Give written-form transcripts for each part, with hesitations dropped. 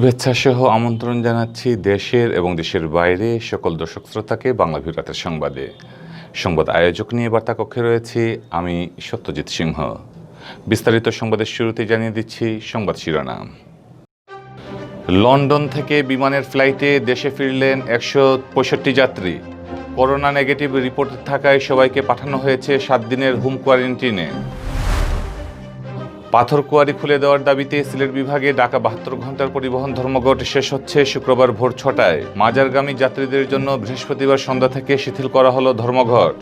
শুভেচ্ছা সহ আমন্ত্রণ জানাচ্ছি দেশের এবং দেশের বাইরে সকল দর্শক শ্রোতাকে বাংলা ভিউ রাতের সংবাদে। সংবাদ আয়োজক নিয়ে বার্তা কক্ষে রয়েছি আমি সত্যজিৎ সিংহ। বিস্তারিত সংবাদের শুরুতে জানিয়ে দিচ্ছি সংবাদ শিরোনাম। লন্ডন থেকে বিমানের ফ্লাইটে দেশে ফিরলেন 165 যাত্রী। করোনা নেগেটিভ রিপোর্ট থাকায় সবাইকে পাঠানো হয়েছে 7 দিনের হোম কোয়ারেন্টিনে। পাথরকুয়ারি খুলে দেওয়ার দাবিতে সিলেট বিভাগে ডাকা 72 ঘন্টার পরিবহন ধর্মঘট শেষ হচ্ছে শুক্রবার ভোর 6টায়। মাজারগামী যাত্রীদের জন্য বৃহস্পতিবার সন্ধ্যা থেকে শিথিল করা হলো ধর্মঘট।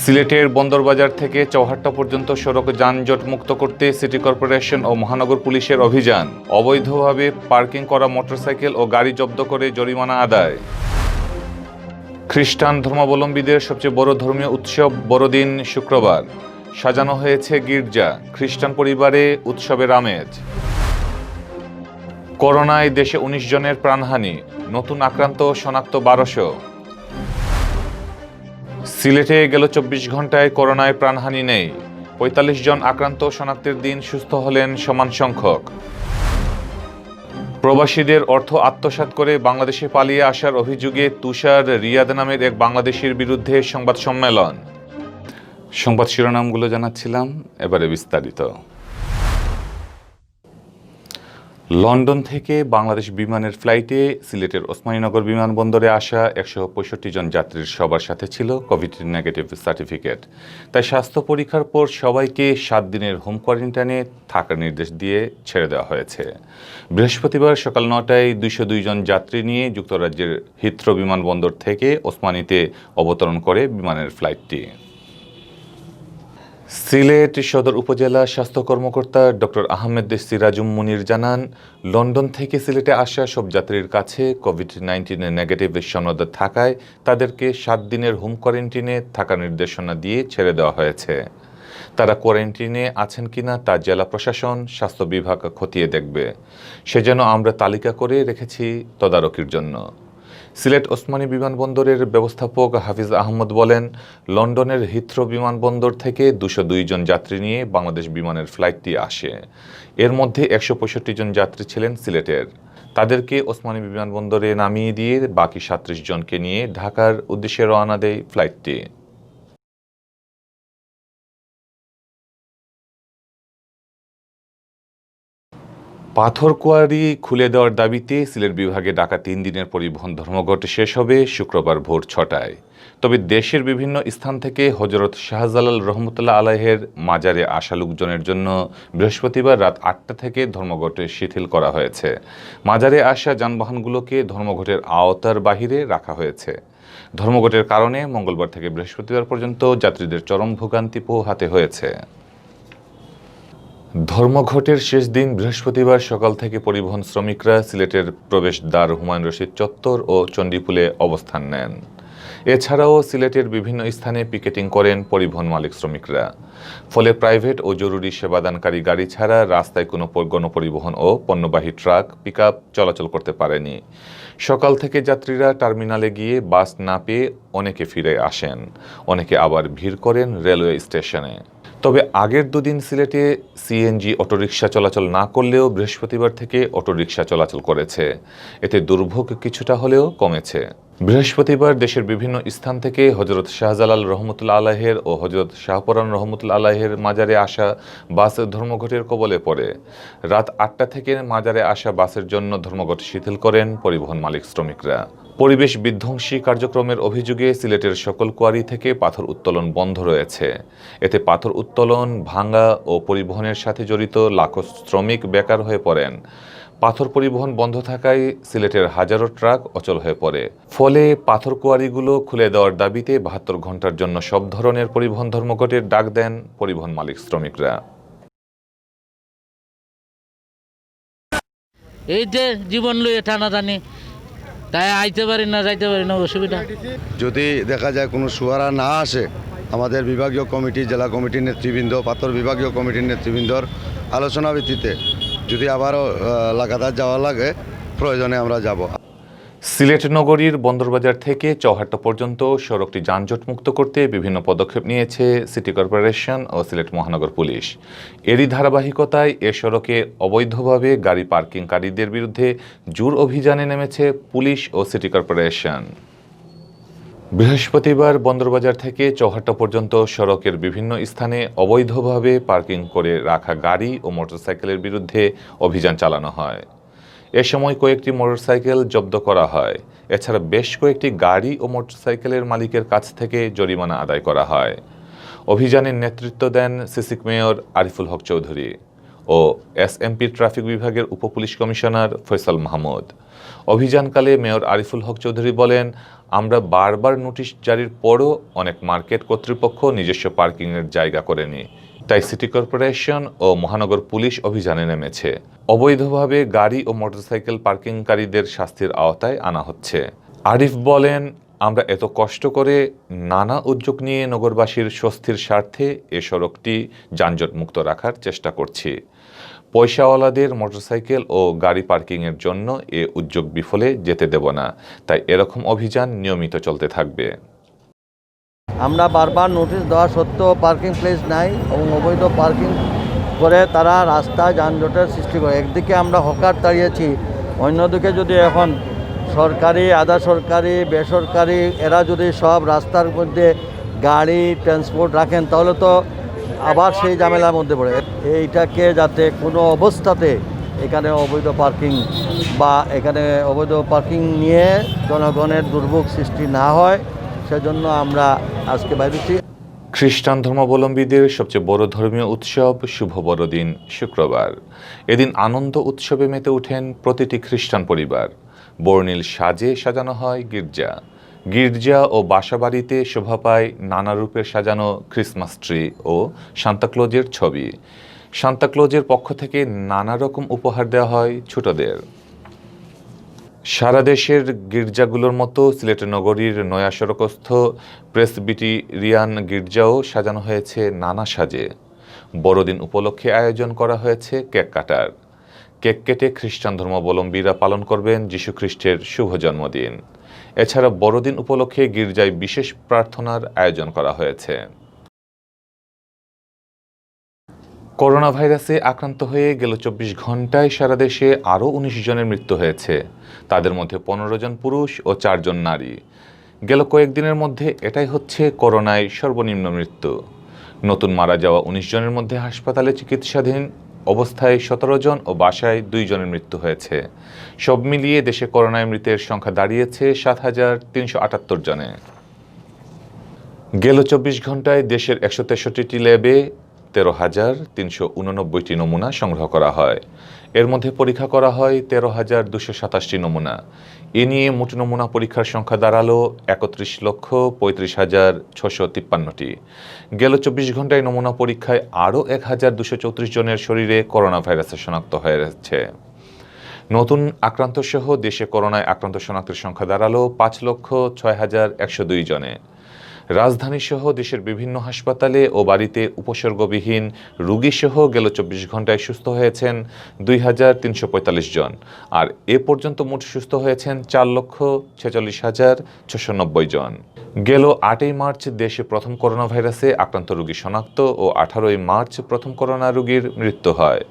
সিলেটের বন্দরবাজার থেকে চৌহাট্টা পর্যন্ত সড়ক যানজট মুক্ত করতে সিটি কর্পোরেশন ও মহানগর পুলিশের অভিযান। অবৈধভাবে পার্কিং করা মোটরসাইকেল ও গাড়ি জব্দ করে জরিমানা আদায়। খ্রিস্টান ধর্মাবলম্বীদের সবচেয়ে বড় ধর্মীয় উৎসব বড়দিন শুক্রবার। সাজানো হয়েছে গির্জা। খ্রিস্টান পরিবারে উৎসবের আমেজ। করোনায় দেশে 19 জনের প্রাণহানি, নতুন আক্রান্ত শনাক্ত 1200। সিলেটে গেল 24 ঘন্টায় করোনায় প্রাণহানি নেই। 45 জন আক্রান্ত শনাক্তের দিন সুস্থ হলেন সমান সংখ্যক। প্রবাসীদের অর্থ আত্মসাৎ করে বাংলাদেশে পালিয়ে আসার অভিযোগে তুষার রিয়াদ নামের এক বাংলাদেশির বিরুদ্ধে সংবাদ সম্মেলন। সংবাদ শিরোনামগুলো জানাচ্ছিলাম, এবারে বিস্তারিত। লন্ডন থেকে বাংলাদেশ বিমানের ফ্লাইটে সিলেটের ওসমানীনগর বিমানবন্দরে আসা 165 জন যাত্রীর সবার সাথে ছিল কোভিড নেগেটিভ সার্টিফিকেট। তাই স্বাস্থ্য পরীক্ষার পর সবাইকে 7 দিনের হোম কোয়ারেন্টাইনে থাকার নির্দেশ দিয়ে ছেড়ে দেওয়া হয়েছে। বৃহস্পতিবার সকাল 9টায় 202 জন যাত্রী নিয়ে যুক্তরাজ্যের হিথ্রো বিমানবন্দর থেকে ওসমানীতে অবতরণ করে বিমানের ফ্লাইটটি। সিলেট সদর উপজেলা স্বাস্থ্য কর্মকর্তা ডক্টর আহমেদ সিরাজুম মুনির জানান, লন্ডন থেকে সিলেটে আসা সব যাত্রীর কাছে কোভিড-19 নেগেটিভ সনদ থাকায় তাদেরকে 7 দিনের হোম কোয়ারেন্টিনে থাকার নির্দেশনা দিয়ে ছেড়ে দেওয়া হয়েছে। তারা কোয়ারেন্টিনে আছেন কিনা তা জেলা প্রশাসন, স্বাস্থ্য বিভাগ খতিয়ে দেখবে। সেজন্য আমরা তালিকা করে রেখেছি তদারকির জন্য। সিলেট ওসমানী বিমানবন্দরের ব্যবস্থাপক হাফিজ আহমদ বলেন, লন্ডনের হিথ্রো বিমানবন্দর থেকে 202 জন যাত্রী নিয়ে বাংলাদেশ বিমানের ফ্লাইটটি আসে। এর মধ্যে 165 জন যাত্রী ছিলেন সিলেটের। তাদেরকে ওসমানী বিমানবন্দরে নামিয়ে দিয়ে বাকি 37 জনকে নিয়ে ঢাকার উদ্দেশ্যে রওনা দেয় ফ্লাইটটি। পাথরকুয়ারি খুলে দেওয়ার দাবিতে সিলেট বিভাগে ডাকা 3 দিনের পরিবহন ধর্মঘট শেষ হবে শুক্রবার ভোর 6টায়। তবে দেশের বিভিন্ন স্থান থেকে হযরত শাহজালাল রহমতুল্লাহ আলাইহের মাজারে আসা লোকজনের জন্য বৃহস্পতিবার রাত 8টা থেকে ধর্মঘট শিথিল করা হয়েছে। মাজারে আসা যানবাহনগুলোকে ধর্মঘটের আওতার বাহিরে রাখা হয়েছে। ধর্মঘটের কারণে মঙ্গলবার থেকে বৃহস্পতিবার পর্যন্ত যাত্রীদের চরম ভোগান্তি পোহাতে হয়েছে। ধর্মঘটের শেষ দিন বৃহস্পতিবার সকাল থেকে পরিবহন শ্রমিকরা সিলেটের প্রবেশদ্বার হুমায়ুন রশিদ চত্বর ও চণ্ডীপুলে অবস্থান নেন। এছাড়াও সিলেটের বিভিন্ন স্থানে পিকেটিং করেন পরিবহন মালিক শ্রমিকরা। ফলে প্রাইভেট ও জরুরি সেবাদানকারী গাড়ি ছাড়া রাস্তায় কোনো গণপরিবহন ও পণ্যবাহী ট্রাক, পিকআপ চলাচল করতে পারেনি। সকাল থেকে যাত্রীরা টার্মিনালে গিয়ে বাস না পেয়ে অনেকে ফিরে আসেন, অনেকে আবার ভিড় করেন রেলওয়ে স্টেশনে। তবে আগের দুদিন সিলেটে সিএনজি অটোরিকশা চলাচল না করলেও বৃহস্পতিবার থেকে অটোরিকশা চলাচল করেছে। এতে দুর্ভোগ কিছুটা হলেও কমেছে। বৃহস্পতিবার দেশের বিভিন্ন স্থান থেকে হযরত শাহজালাল রহমতুল্লাহ আলাইহের ও হযরত শাহপরান রহমতুল্লাহ আলাইহের মাজারে আসা বাস ধর্মঘটের কবলে পড়ে। রাত 8টা থেকে মাজারে আসা বাসের জন্য ধর্মঘট শিথিল করেন পরিবহন মালিক শ্রমিকরা। পরিবেশ বিধ্বংসী কার্যক্রমের অভিযোগে সিলেটের সকল কোয়ারি থেকে পাথর উত্তোলন বন্ধ রয়েছে। এতে পাথর উত্তোলন, ভাঙা ও পরিবহনের সাথে জড়িত লাখো শ্রমিক বেকার হয়ে পড়েন। পাথর পরিবহন বন্ধ থাকায় সিলেটের হাজারো ট্রাক অচল হয়ে পড়ে। ফলে পাথর কোয়ারিগুলো খুলে দেওয়ার দাবিতে 72 ঘন্টার জন্য সব ধরনের পরিবহন ধর্মঘটের ডাক দেন পরিবহন মালিক শ্রমিকরা। এই যে জীবন লইয়ে টানাটানি, তাই আইতে পারি না, যাইতে পারি না, অসুবিধা। যদি দেখা যায় কোনো সুয়ারা না আসে, আমাদের বিভাগীয় কমিটি, জেলা কমিটির নেতৃবৃন্দ, পাথর বিভাগীয় কমিটির নেতৃবৃন্দর আলোচনা ভিত্তিতে যদি আবারও লাগাতার যাওয়া লাগে, প্রয়োজনে আমরা যাব। সিলেট নগরীর বন্দরবাজার থেকে চৌহাট্টা পর্যন্ত সড়কটি যানজটমুক্ত করতে বিভিন্ন পদক্ষেপ নিয়েছে সিটি কর্পোরেশন ও সিলেট মহানগর পুলিশ। এরই ধারাবাহিকতায় এ সড়কে অবৈধভাবে গাড়ি পার্কিংকারীদের বিরুদ্ধে জোর অভিযানে নেমেছে পুলিশ ও সিটি কর্পোরেশন। বৃহস্পতিবার বন্দরবাজার থেকে চৌহাট্টা পর্যন্ত সড়কের বিভিন্ন স্থানে অবৈধভাবে পার্কিং করে রাখা গাড়ি ও মোটরসাইকেলের বিরুদ্ধে অভিযান চালানো হয়। এ সময় কয়েকটি মোটরসাইকেল জব্দ করা হয়। এছাড়া বেশ কয়েকটি গাড়ি ও মোটরসাইকেলের মালিকের কাছ থেকে জরিমানা আদায় করা হয়। অভিযানের নেতৃত্ব দেন সিসিক মেয়র আরিফুল হক চৌধুরী ও এসএমপি ট্রাফিক বিভাগের উপপুলিশ কমিশনার ফয়সাল মাহমুদ। অভিযানকালে মেয়র আরিফুল হক চৌধুরী বলেন, আমরা বারবার নোটিশ জারির পরও অনেক মার্কেট কর্তৃপক্ষ নিজস্ব পার্কিংয়ের জায়গা করেনি, তাই সিটি কর্পোরেশন ও মহানগর পুলিশ অভিযানে নেমেছে। অবৈধভাবে গাড়ি ও মোটরসাইকেল পার্কিংকারীদের শাস্তির আওতায় আনা হচ্ছে। আরিফ বলেন, আমরা এত কষ্ট করে নানা উদ্যোগ নিয়ে নগরবাসীর স্বস্তির স্বার্থে এ সড়কটি যানজটমুক্ত রাখার চেষ্টা করছি। পয়সাওয়ালাদের মোটরসাইকেল ও গাড়ি পার্কিংয়ের জন্য এ উদ্যোগ বিফলে যেতে দেব না, তাই এরকম অভিযান নিয়মিত চলতে থাকবে। আমরা বারবার নোটিশ দেওয়া সত্ত্বেও পার্কিং প্লেস নাই এবং অবৈধ পার্কিং করে তারা রাস্তায় যানজটের সৃষ্টি করে। একদিকে আমরা হকার তাড়িয়েছি, অন্যদিকে যদি এখন সরকারি, আধা সরকারি, বেসরকারি এরা যদি সব রাস্তার মধ্যে গাড়ি ট্রান্সপোর্ট রাখেন তাহলে তো আবার সেই ঝামেলার মধ্যে পড়ে। এইটাকে যাতে কোনো অবস্থাতে এখানে অবৈধ পার্কিং বা এখানে অবৈধ পার্কিং নিয়ে জনগণের দুর্ভোগ সৃষ্টি না হয় সেজন্য আমরা আজকে বাইরেছি। খ্রিস্টান ধর্মাবলম্বীদের সবচেয়ে বড় ধর্মীয় উৎসব শুভ বড়দিন শুক্রবার। এদিন আনন্দ উৎসবে মেতে ওঠেন প্রতিটি খ্রিস্টান পরিবার। বর্ণিল সাজে সাজানো হয় গির্জা। গির্জা ও বাসাবাড়িতে শোভা পায় নানা রূপের সাজানো ক্রিসমাস ট্রি ও সান্তাক্লজের ছবি। সান্তাক্লজের পক্ষ থেকে নানা রকম উপহার দেওয়া হয় ছোটদের। সারা দেশের গির্জাগুলোর মতো সিলেট নগরীর নয়া সড়কস্থ প্রেসবিটেরিয়ান গির্জাও সাজানো হয়েছে নানা সাজে। বড়দিন উপলক্ষে আয়োজন করা হয়েছে কেক কাটার। কেক কেটে খ্রিস্টান ধর্মাবলম্বীরা পালন করবেন যীশুখ্রিস্টের শুভ জন্মদিন। এছাড়া বড়দিন উপলক্ষে গির্জায় বিশেষ প্রার্থনার আয়োজন করা হয়েছে। করোনা ভাইরাসে আক্রান্ত হয়ে গেল 24 ঘন্টায় সারা দেশে আরও 19 জনের মৃত্যু হয়েছে। তাদের মধ্যে 15 জন পুরুষ ও 4 জন নারী। গেল কয়েকদিনের মধ্যে এটাই হচ্ছে করোনায় সর্বনিম্ন মৃত্যু। নতুন মারা যাওয়া 19 জনের মধ্যে হাসপাতালে চিকিৎসাধীন অবস্থায় 17 জন ও বাসায় 2 জনের মৃত্যু হয়েছে। সব মিলিয়ে দেশে করোনায় মৃতের সংখ্যা দাঁড়িয়েছে 7,378 জনে। গেল 24 ঘন্টায় দেশের 163টি ল্যাবে 13,389টি নমুনা সংগ্রহ করা হয়। এর মধ্যে পরীক্ষা করা হয় 13,227টি নমুনা। এ নিয়ে মোট নমুনা পরীক্ষার সংখ্যা দাঁড়ালো 31,35,653টি। গেল 24 ঘন্টায় নমুনা পরীক্ষায় আরও 1,234 জনের শরীরে করোনা ভাইরাসে শনাক্ত হয়েছে। নতুন আক্রান্ত সহ দেশে করোনায় আক্রান্ত শনাক্তের সংখ্যা দাঁড়ালো 5,06,102 জনে। রাজধানীসহ দেশের বিভিন্ন হাসপাতালে ও বাড়িতে উপসর্গবিহীন রোগীসহ গেল 24 ঘন্টায় সুস্থ হয়েছেন 2,345 জন। আর এ পর্যন্ত মোট সুস্থ হয়েছেন 4,46,690 জন। গেল 8ই মার্চ দেশে প্রথম করোনা ভাইরাসে আক্রান্ত রোগী শনাক্ত ও 18ই মার্চ প্রথম করোনা রোগীর মৃত্যু হয়।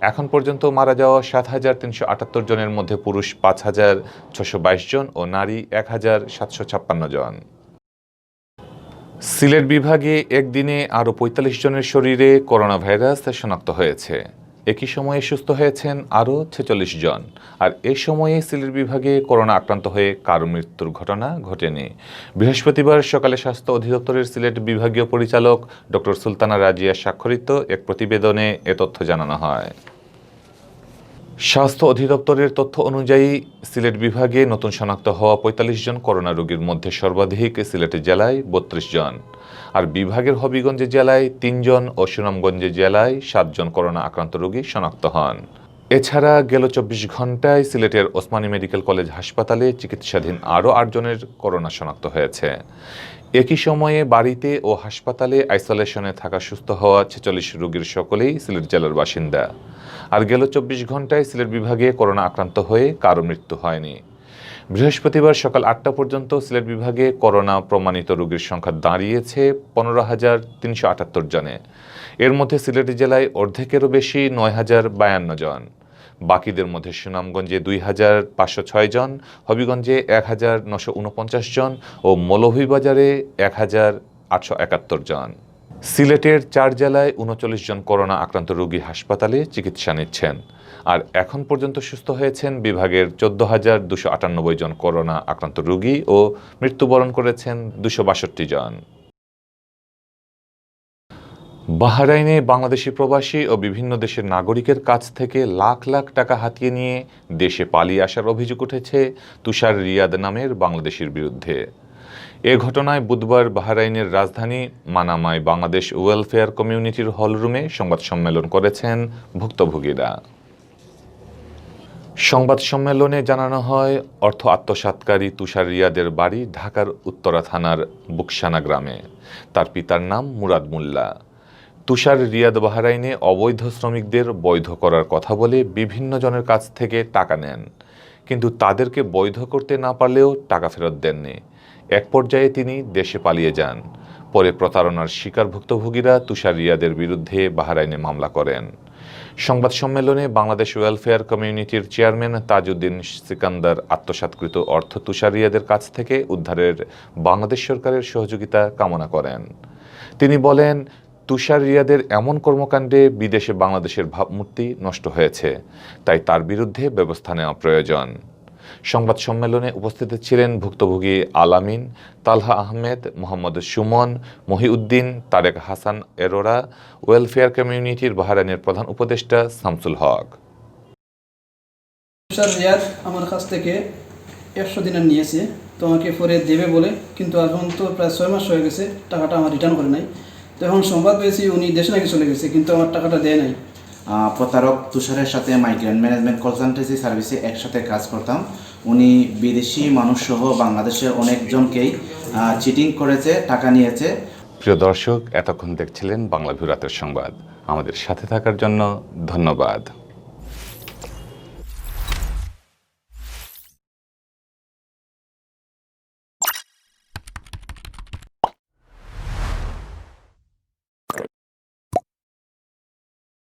এখন পর্যন্ত মারা যাওয়া 7,378 জনের মধ্যে পুরুষ 5,622 জন ও নারী 1,756 জন। সিলেট বিভাগে একদিনে আরও 45 জনের শরীরে করোনা ভাইরাস শনাক্ত হয়েছে। একই সময়ে সুস্থ হয়েছেন আরও 46 জন। আর এ সময়ে সিলেট বিভাগে করোনা আক্রান্ত হয়ে কারো মৃত্যুর ঘটনা ঘটেনি। বৃহস্পতিবার সকালে স্বাস্থ্য অধিদপ্তরের সিলেট বিভাগীয় পরিচালক ডক্টর সুলতানা রাজিয়া স্বাক্ষরিত এক প্রতিবেদনে এ তথ্য জানানো হয়। স্বাস্থ্য অধিদপ্তরের তথ্য অনুযায়ী সিলেট বিভাগে নতুন শনাক্ত হওয়া 45 জন করোনা রোগীর মধ্যে সর্বাধিক সিলেট জেলায় 32 জন। আর বিভাগের হবিগঞ্জ জেলায় 3 জন ও সুনামগঞ্জ জেলায় 7 জন করোনা আক্রান্ত রোগী শনাক্ত হন। এছাড়া গেল 24 ঘন্টায় সিলেটের ওসমানী মেডিকেল কলেজ হাসপাতালে চিকিৎসাধীন আরও 8 জনের করোনা শনাক্ত হয়েছে। একই সময়ে বাড়িতে ও হাসপাতালে আইসোলেশনে থাকা সুস্থ হওয়া 46 রোগীর সকলেই সিলেট জেলার বাসিন্দা। আর গেল 24 ঘন্টায় সিলেট বিভাগে করোনা আক্রান্ত হয়ে কারো মৃত্যু হয়নি। বৃহস্পতিবার সকাল 8টা পর্যন্ত সিলেট বিভাগে করোনা প্রমাণিত রোগীর সংখ্যা দাঁড়িয়েছে 15,378 জনে। এর মধ্যে সিলেট জেলায় অর্ধেকেরও বেশি 9,052 জন। বাকিদের মধ্যে সুনামগঞ্জে 2,506 জন, হবিগঞ্জে 1,949 জন ও মৌলভীবাজারে 1,871 জন। সিলেটের 4 জেলায় 39 জন করোনা আক্রান্ত রোগী হাসপাতালে চিকিৎসা নিচ্ছেন। আর এখন পর্যন্ত সুস্থ হয়েছেন বিভাগের 14,298 জন করোনা আক্রান্ত রোগী ও মৃত্যুবরণ করেছেন 262 জন। বাহরাইনে বাংলাদেশি প্রবাসী ও বিভিন্ন দেশের নাগরিকের কাছ থেকে লাখ লাখ টাকা হাতিয়ে নিয়ে দেশে পালিয়ে আসার অভিযোগ উঠেছে তুষার রিয়াদ নামের বাংলাদেশির বিরুদ্ধে। এ ঘটনায় বুধবার বাহরাইনের রাজধানী মানামায় বাংলাদেশ ওয়েলফেয়ার কমিউনিটির হলরুমে সংবাদ সম্মেলন করেছেন ভুক্তভোগীরা। সংবাদ সম্মেলনে জানানো হয়, অর্থ আত্মসাৎকারী তুষার রিয়াদের বাড়ি ঢাকার উত্তরা থানার বুকসানা গ্রামে। তার পিতার নাম মুরাদ মোল্লা। তুষার রিয়াদ বাহরাইনে অবৈধ শ্রমিকদের বৈধ করার কথা বলে বিভিন্ন জনের কাছ থেকে টাকা নেন, কিন্তু তাদেরকে বৈধ করতে না পারলেও টাকা ফেরত দেননি। এক পর্যায়ে তিনি দেশে পালিয়ে যান। পরে প্রতারণার শিকার ভুক্তভোগীরা তুষার রিয়াদের বিরুদ্ধে বাহরাইনে মামলা করেন। সংবাদ সম্মেলনে বাংলাদেশ ওয়েলফেয়ার কমিউনিটির চেয়ারম্যান তাজউদ্দিন সিকান্দার আত্মসাৎকৃত অর্থ তুষার রিয়াদের কাছ থেকে উদ্ধারের বাংলাদেশ সরকারের সহযোগিতা কামনা করেন। তিনি বলেন, তুষার রিয়াদের এমন কর্মকাণ্ডে বিদেশে বাংলাদেশের ভাবমূর্তি নষ্ট হয়েছে, তাই তার বিরুদ্ধে ব্যবস্থা নেওয়া প্রয়োজন। সংবাদ সম্মেলনে উপস্থিত ছিলেন ভুক্তভোগী আলামিন, তালহা আহমেদ, মোহাম্মদ সুমন, মহিউদ্দিন, তারেক হাসান এরোরা, ওয়েলফেয়ার কমিউনিটির বাহরাইনের প্রধান উপদেষ্টা শামসুল হক। তুষার রিয়াদ আমার কাছ থেকে 100 দিনার নিয়েছে, তো আমাকে পরে দেবে বলে, কিন্তু এখন তো প্রায় 6 মাস হয়ে গেছে, টাকাটা আমার রিটার্ন করে নাই। তো এখন সংবাদ পেয়েছি উনি দেশে নাকি চলে গেছে, কিন্তু আমার টাকাটা দেয় নাই। প্রতারক তুষারের সাথে মাইগ্রেন্ট ম্যানেজমেন্ট কনসালটেন্সি সার্ভিসে একসাথে কাজ করতাম। উনি বিদেশি মানুষ সহ বাংলাদেশের অনেকজনকেই চিটিং করেছে, টাকা নিয়েছে। প্রিয় দর্শক, এতক্ষণ দেখছিলেন বাংলা ভিউ রাতের সংবাদ। আমাদের সাথে থাকার জন্য ধন্যবাদ।